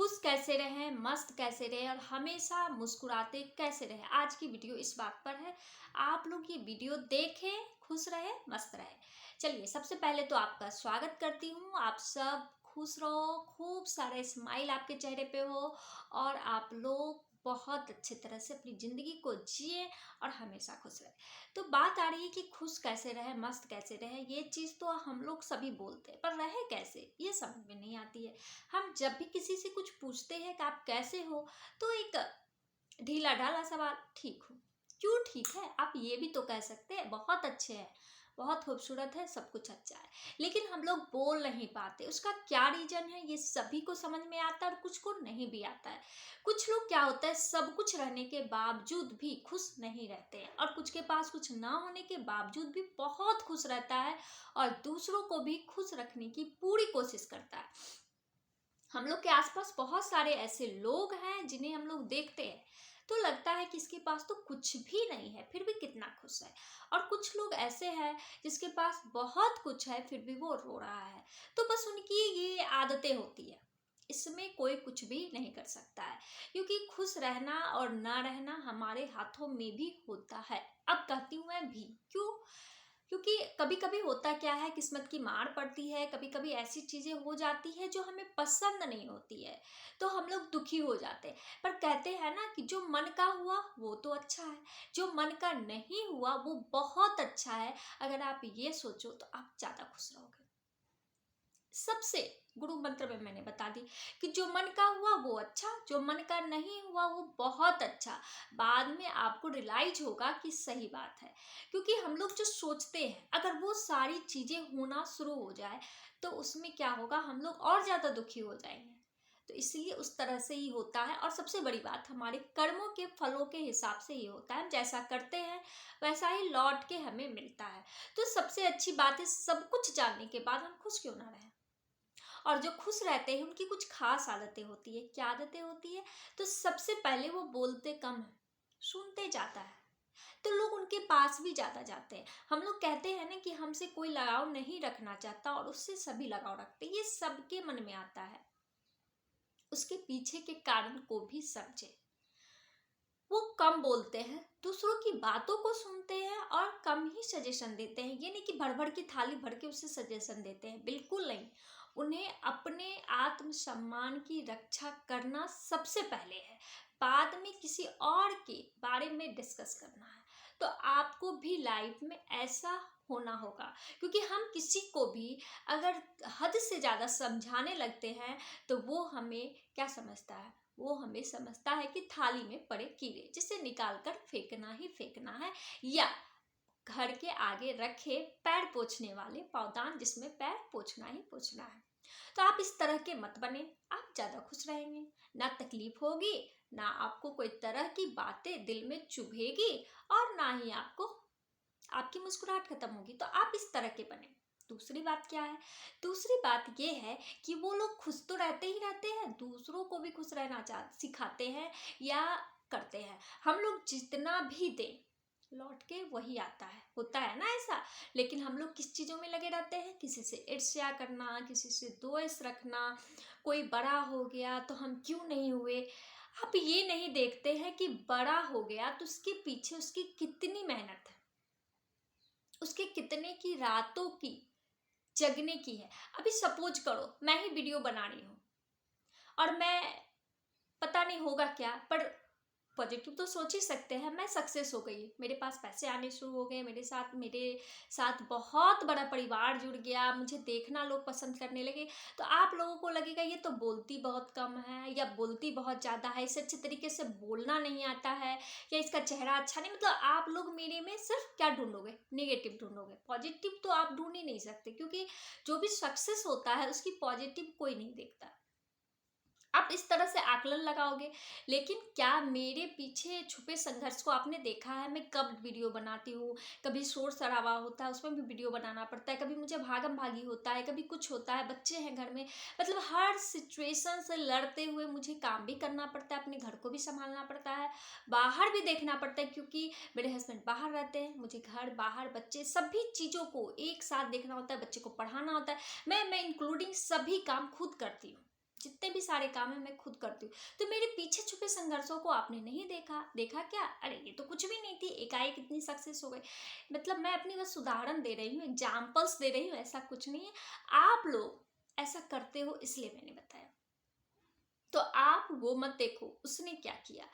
खुश कैसे रहें, मस्त कैसे रहें और हमेशा मुस्कुराते कैसे रहें। आज की वीडियो इस बात पर है। आप लोग ये वीडियो देखें, खुश रहें, मस्त रहें। चलिए, सबसे पहले तो आपका स्वागत करती हूँ। आप सब खुश रहो, खूब सारे स्माइल आपके चेहरे पे हो और आप लोग बहुत अच्छी तरह से अपनी ज़िंदगी को जिए और हमेशा खुश रहें। तो बात आ रही है कि खुश कैसे रहे, मस्त कैसे रहे। ये चीज़ तो हम लोग सभी बोलते हैं, पर रहे कैसे ये समझ में नहीं आती है। हम जब भी किसी से कुछ पूछते हैं कि आप कैसे हो, तो एक ढीला ढाला सवाल, ठीक हो। क्यों ठीक है? आप ये भी तो कह सकते हैं बहुत अच्छे हैं, बहुत खूबसूरत है, सब कुछ अच्छा है। लेकिन हम लोग बोल नहीं पाते, उसका क्या रीजन है ये सभी को समझ में आता है और कुछ को नहीं भी आता है। कुछ लोग क्या होता है, सब कुछ रहने के बावजूद भी खुश नहीं रहते हैं और कुछ के पास कुछ ना होने के बावजूद भी बहुत खुश रहता है और दूसरों को भी खुश रखने की पूरी कोशिश करता है। हम लोग के आसपास बहुत सारे ऐसे लोग हैं जिन्हें हम लोग देखते हैं तो लगता है कि इसके पास तो कुछ भी नहीं है फिर भी कितना खुश है। और कुछ लोग ऐसे हैं जिसके पास बहुत कुछ है फिर भी वो रो रहा है। तो बस उनकी ये आदतें होती है, इसमें कोई कुछ भी नहीं कर सकता है, क्योंकि खुश रहना और ना रहना हमारे हाथों में भी होता है। अब कहती हूँ मैं भी, क्यों? क्योंकि कभी कभी होता क्या है, किस्मत की मार पड़ती है, कभी कभी ऐसी चीजें हो जाती है जो हमें पसंद नहीं होती है, तो हम लोग दुखी हो जाते हैं। पर कहते हैं ना कि जो मन का हुआ वो तो अच्छा है, जो मन का नहीं हुआ वो बहुत अच्छा है। अगर आप ये सोचो तो आप ज्यादा खुश रहोगे। सबसे गुरु मंत्र में मैंने बता दी कि जो मन का हुआ वो अच्छा, जो मन का नहीं हुआ वो बहुत अच्छा। बाद में आपको रियलाइज होगा कि सही बात है, क्योंकि हम लोग जो सोचते हैं अगर वो सारी चीजें होना शुरू हो जाए तो उसमें क्या होगा, हम लोग और ज्यादा दुखी हो जाएंगे। तो इसलिए उस तरह से ही होता है। और सबसे बड़ी बात, हमारे कर्मों के फलों के हिसाब से ही होता है। हम जैसा करते हैं वैसा ही लौट के हमें मिलता है। तो सबसे अच्छी बात है, सब कुछ जानने के बाद हम खुश क्यों ना रहें। और जो खुश रहते हैं उनकी कुछ खास आदतें होती है। क्या आदतें होती है? तो सबसे पहले वो बोलते कम है, सुनते जाता है, तो लोग उनके पास भी ज्यादा जाते हैं। हम लोग कहते हैं ना कि हमसे कोई लगाव नहीं रखना चाहता और उससे सभी लगाव रखते हैं, ये सबके मन में आता है। उसके पीछे के कारण को भी समझे। वो कम बोलते हैं, दूसरों की बातों को सुनते हैं और कम ही सजेशन देते हैं। ये नहीं कि भर भर की थाली भर के उसे सजेशन देते हैं, बिल्कुल नहीं। उन्हें अपने आत्मसम्मान की रक्षा करना सबसे पहले है, बाद में किसी और के बारे में डिस्कस करना है। तो आपको भी लाइफ में ऐसा होना होगा, क्योंकि हम किसी को भी अगर हद से ज़्यादा समझाने लगते हैं तो वो हमें क्या समझता है, वो हमें समझता है कि थाली में पड़े कीड़े जिसे निकाल कर फेंकना ही फेंकना है, या घर के आगे रखे पैर पोछने वाले पावदान जिसमें पैर पोछना ही पोछना है। तो आप इस तरह के मत बने, आप ज्यादा खुश रहेंगे। ना तकलीफ होगी, ना आपको कोई तरह की बातें दिल में चुभेगी और ना ही आपको आपकी मुस्कुराहट खत्म होगी। तो आप इस तरह के बने। दूसरी बात क्या है? दूसरी बात ये है कि वो लोग खुश तो रहते ही रहते हैं, दूसरों को भी खुश रहना सिखाते हैं या करते हैं। हम लोग जितना भी दें लौट के वही आता है, होता है ना ऐसा। लेकिन हम लोग किस चीज़ों में लगे रहते हैं, किसी से ईर्ष्या करना, किसी से द्वेष रखना। कोई बड़ा हो गया तो हम क्यों नहीं हुए। आप ये नहीं देखते हैं कि बड़ा हो गया तो उसके पीछे उसकी कितनी मेहनत है, उसके कितने की रातों की जगने की है। अभी सपोज करो मैं ही वीडियो बना रही हूँ और मैं, पता नहीं होगा क्या, पर पॉजिटिव तो सोच ही सकते हैं, मैं सक्सेस हो गई, मेरे पास पैसे आने शुरू हो गए, मेरे साथ बहुत बड़ा परिवार जुड़ गया, मुझे देखना लोग पसंद करने लगे। तो आप लोगों को लगेगा ये तो बोलती बहुत कम है या बोलती बहुत ज़्यादा है, इसे अच्छे तरीके से बोलना नहीं आता है, या इसका चेहरा अच्छा नहीं। मतलब आप लोग मेरे में सिर्फ क्या ढूंढोगे, नेगेटिव ढूंढोगे, पॉजिटिव तो आप ढूंढ ही नहीं सकते, क्योंकि जो भी सक्सेस होता है उसकी पॉजिटिव कोई नहीं देखता। आप इस तरह से आकलन लगाओगे। लेकिन क्या मेरे पीछे छुपे संघर्ष को आपने देखा है? मैं कब वीडियो बनाती हूँ, कभी शोर शराबा होता है उसमें भी वीडियो बनाना पड़ता है, कभी मुझे भागम भागी होता है, कभी कुछ होता है, बच्चे हैं घर में। मतलब हर सिचुएशन से लड़ते हुए मुझे काम भी करना पड़ता है, अपने घर को भी संभालना पड़ता है, बाहर भी देखना पड़ता है, क्योंकि मेरे हस्बैंड बाहर रहते हैं, मुझे घर बाहर बच्चे सभी चीज़ों को एक साथ देखना होता है, बच्चे को पढ़ाना होता है। मैं इंक्लूडिंग सभी काम खुद करती हूँ। जितने भी सारे काम है मैं खुद करती हूँ। तो मेरे पीछे छुपे संघर्षों को आपने नहीं देखा। देखा क्या? अरे ये तो कुछ भी नहीं थी, एकाएक इतनी सक्सेस हो गई। मतलब मैं अपनी बस उदाहरण दे रही हूँ, एग्जाम्पल्स दे रही हूँ, ऐसा कुछ नहीं है। आप लोग ऐसा करते हो इसलिए मैंने बताया। तो आप वो मत देखो उसने क्या किया।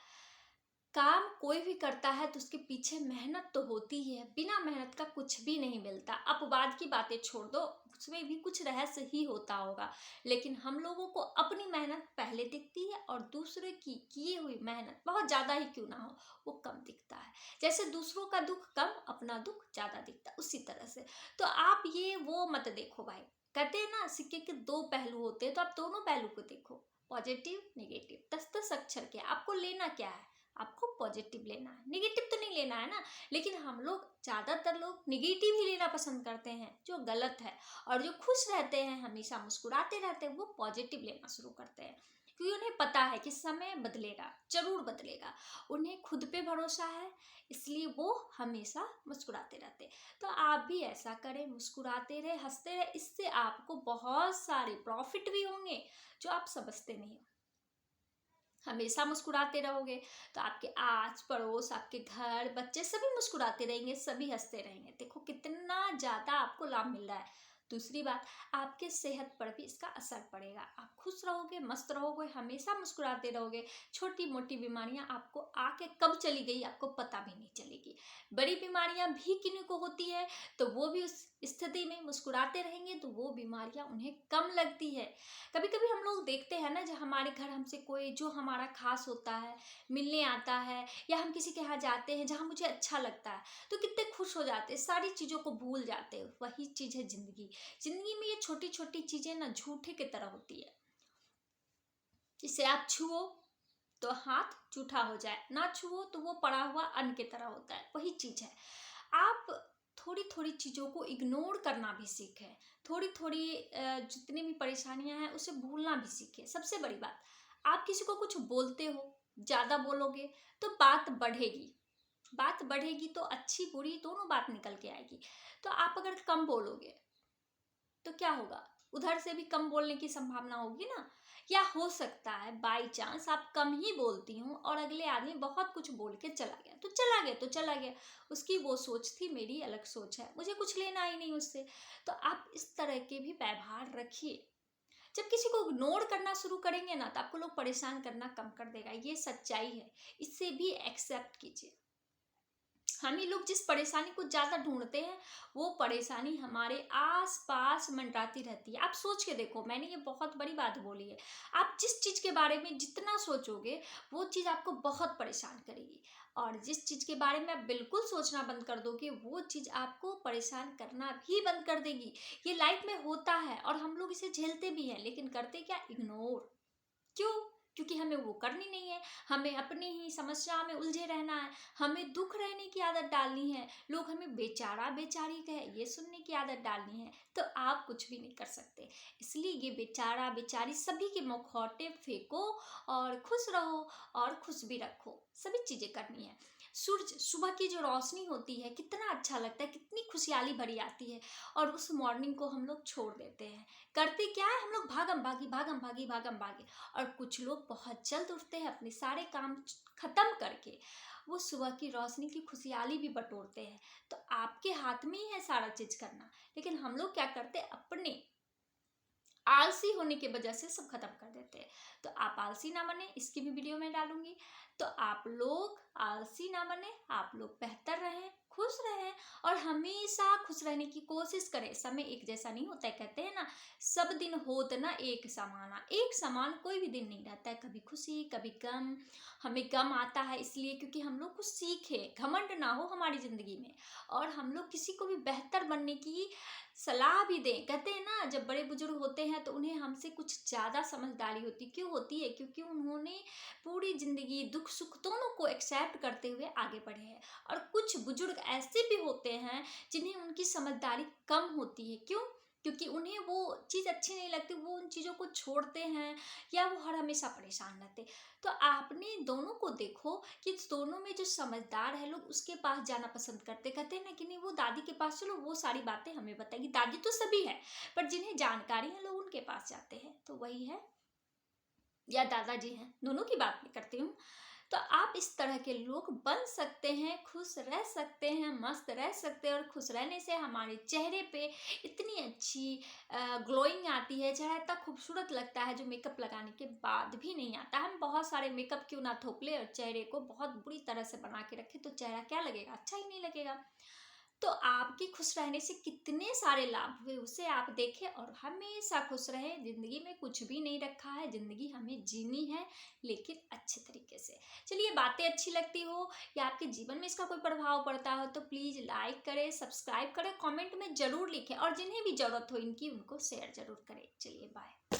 काम कोई भी करता है तो उसके पीछे मेहनत तो होती ही है, बिना मेहनत का कुछ भी नहीं मिलता। अपवाद की बातें छोड़ दो, उसमें भी कुछ रहस्य ही होता होगा, लेकिन हम लोगों को अपनी मेहनत पहले दिखती है और दूसरे की किए हुई मेहनत बहुत ज़्यादा ही क्यों ना हो वो कम दिखता है। जैसे दूसरों का दुख कम, अपना दुख ज़्यादा दिखता है, उसी तरह से। तो आप ये वो मत देखो भाई। कहते हैं ना सिक्के के दो पहलू होते हैं, तो आप दोनों पहलू को देखो, पॉजिटिव नेगेटिव। 10-10 अक्षर के आपको लेना क्या है? आपको पॉजिटिव लेना है, नेगेटिव तो नहीं लेना है ना। लेकिन हम लोग ज़्यादातर लोग नेगेटिव ही लेना पसंद करते हैं, जो गलत है। और जो खुश रहते हैं, हमेशा मुस्कुराते रहते हैं, वो पॉजिटिव लेना शुरू करते हैं, क्योंकि उन्हें पता है कि समय बदलेगा, जरूर बदलेगा। उन्हें खुद पे भरोसा है, इसलिए वो हमेशा मुस्कुराते रहते हैं। तो आप भी ऐसा करें, मुस्कुराते रहे, हंसते रहे। इससे आपको बहुत सारे प्रॉफिट भी होंगे जो आप समझते नहीं हो। हमेशा मुस्कुराते रहोगे तो आपके आस पड़ोस, आपके घर, बच्चे सभी मुस्कुराते रहेंगे, सभी हंसते रहेंगे। देखो कितना ज़्यादा आपको लाभ मिल रहा है। दूसरी बात, आपके सेहत पर भी इसका असर पड़ेगा। आप खुश रहोगे, मस्त रहोगे, हमेशा मुस्कुराते रहोगे। छोटी मोटी बीमारियां आपको आके कब चली गई आपको पता भी नहीं चलेगी। बड़ी बीमारियां भी किन्हीं को होती है तो वो भी उस स्थिति में मुस्कुराते रहेंगे तो वो बीमारियां उन्हें कम लगती है। कभी कभी हम लोग देखते हैं ना, जब हमारे घर हमसे कोई जो हमारा खास होता है मिलने आता है, या हम किसी के यहाँ जाते हैं जहाँ मुझे अच्छा लगता है, तो कितने खुश हो जाते हैं, सारी चीज़ों को भूल जाते हैं। वही चीज़ है जिंदगी। जिंदगी में ये छोटी छोटी चीज़ें ना झूठे की तरह होती है। जिसे आप छुओ तो हाथ जूठा हो जाए, ना छुओ तो वो पड़ा हुआ अन्न की तरह होता है। वही चीज़ है। आप थोड़ी थोड़ी चीज़ों को इग्नोर करना भी सीखें। थोड़ी थोड़ी जितनी भी परेशानियां हैं उसे भूलना भी सीखें। सबसे बड़ी बात, आप किसी को कुछ बोलते हो, ज़्यादा बोलोगे तो बात बढ़ेगी। बात बढ़ेगी तो अच्छी बुरी दोनों बात निकल के आएगी। तो आप अगर कम बोलोगे तो क्या होगा? उधर से भी कम बोलने की संभावना होगी ना। या हो सकता है बाई चांस आप कम ही बोलती हूँ और अगले आदमी बहुत कुछ बोल के चला गया, तो चला गया तो चला गया। उसकी वो सोच थी, मेरी अलग सोच है, मुझे कुछ लेना ही नहीं उससे। तो आप इस तरह के भी व्यवहार रखिए। जब किसी को इग्नोर करना शुरू करेंगे ना तो आपको लोग परेशान करना कम कर देगा, ये सच्चाई है। इससे भी एक्सेप्ट कीजिए। हम ही लोग जिस परेशानी को ज़्यादा ढूंढते हैं वो परेशानी हमारे आस पास मंडराती रहती है। आप सोच के देखो, मैंने ये बहुत बड़ी बात बोली है। आप जिस चीज़ के बारे में जितना सोचोगे वो चीज़ आपको बहुत परेशान करेगी, और जिस चीज़ के बारे में आप बिल्कुल सोचना बंद कर दोगे वो चीज़ आपको परेशान करना भी बंद कर देगी। ये लाइफ में होता है और हम लोग इसे झेलते भी हैं, लेकिन करते क्या? इग्नोर। क्यों? क्योंकि हमें वो करनी नहीं है। हमें अपनी ही समस्या में उलझे रहना है। हमें दुख रहने की आदत डालनी है। लोग हमें बेचारा बेचारी कहे ये सुनने की आदत डालनी है। तो आप कुछ भी नहीं कर सकते। इसलिए ये बेचारा बेचारी सभी के मुखौटे फेंको और खुश रहो, और खुश भी रखो। सभी चीजें करनी है। सूरज सुबह की जो रोशनी होती है कितना अच्छा लगता है, कितनी खुशहाली भरी आती है, और उस मॉर्निंग को हम लोग छोड़ देते हैं। करते क्या है? हम लोग भागम भागी भागम भागी भागम भागी। और कुछ लोग बहुत जल्द उठते हैं, अपने सारे काम खत्म करके वो सुबह की रोशनी की खुशहाली भी बटोरते हैं। तो आपके हाथ में ही है सारा चीज करना। लेकिन हम लोग क्या करते हैं? अपने आलसी होने की वजह से सब खत्म कर देते हैं। तो आप आलसी ना बने, इसकी भी वीडियो में डालूंगी। तो आप लोग आलसी ना बने, आप लोग बेहतर रहें, खुश रहें, और हमेशा खुश रहने की कोशिश करें। समय एक जैसा नहीं होता है, कहते हैं ना सब दिन होत ना एक समाना। एक समान कोई भी दिन नहीं रहता है, कभी खुशी कभी गम। हमें गम आता है इसलिए क्योंकि हम लोग कुछ सीखे, घमंड ना हो हमारी जिंदगी में, और हम लोग किसी को भी बेहतर बनने की सलाह भी दें। कहते हैं ना जब बड़े बुजुर्ग होते हैं तो उन्हें हमसे कुछ ज़्यादा समझदारी होती। क्यों होती है? क्योंकि उन्होंने पूरी जिंदगी दुख सुख दोनों को एक्सेप्ट करते हुए आगे बढ़े हैं। और कुछ बुजुर्ग ऐसे भी होते हैं जिन्हें उनकी समझदारी कम होती है। क्यों? क्योंकि उन्हें वो चीज़ अच्छी नहीं लगती, वो उन चीज़ों को छोड़ते हैं, या वो हर हमेशा परेशान रहते। तो आपने दोनों को देखो कि दोनों में जो समझदार है लोग उसके पास जाना पसंद करते। कहते हैं ना कि नहीं वो दादी के पास चलो, वो सारी बातें हमें बताएगी। दादी तो सभी है, पर जिन्हें जानकारी है लोग उनके पास जाते हैं। तो वही है, या दादाजी हैं, दोनों की बात नहीं करती हूँ, तो आप इस तरह के लोग बन सकते हैं, खुश रह सकते हैं, मस्त रह सकते हैं। और खुश रहने से हमारे चेहरे पे इतनी अच्छी ग्लोइंग आती है, चेहरा इतना खूबसूरत लगता है जो मेकअप लगाने के बाद भी नहीं आता। हम बहुत सारे मेकअप क्यों ना थोप ले और चेहरे को बहुत बुरी तरह से बना के रखें, तो चेहरा क्या लगेगा, अच्छा ही नहीं लगेगा। तो आपके खुश रहने से कितने सारे लाभ हुए उसे आप देखें और हमेशा खुश रहें। जिंदगी में कुछ भी नहीं रखा है, जिंदगी हमें जीनी है, लेकिन अच्छे तरीके से। चलिए, बातें अच्छी लगती हो या आपके जीवन में इसका कोई प्रभाव पड़ता हो तो प्लीज लाइक करें, सब्सक्राइब करें, कमेंट में जरूर लिखें और जिन्हें भी जरूरत हो इनकी उनको शेयर जरूर करें। चलिए, बाय।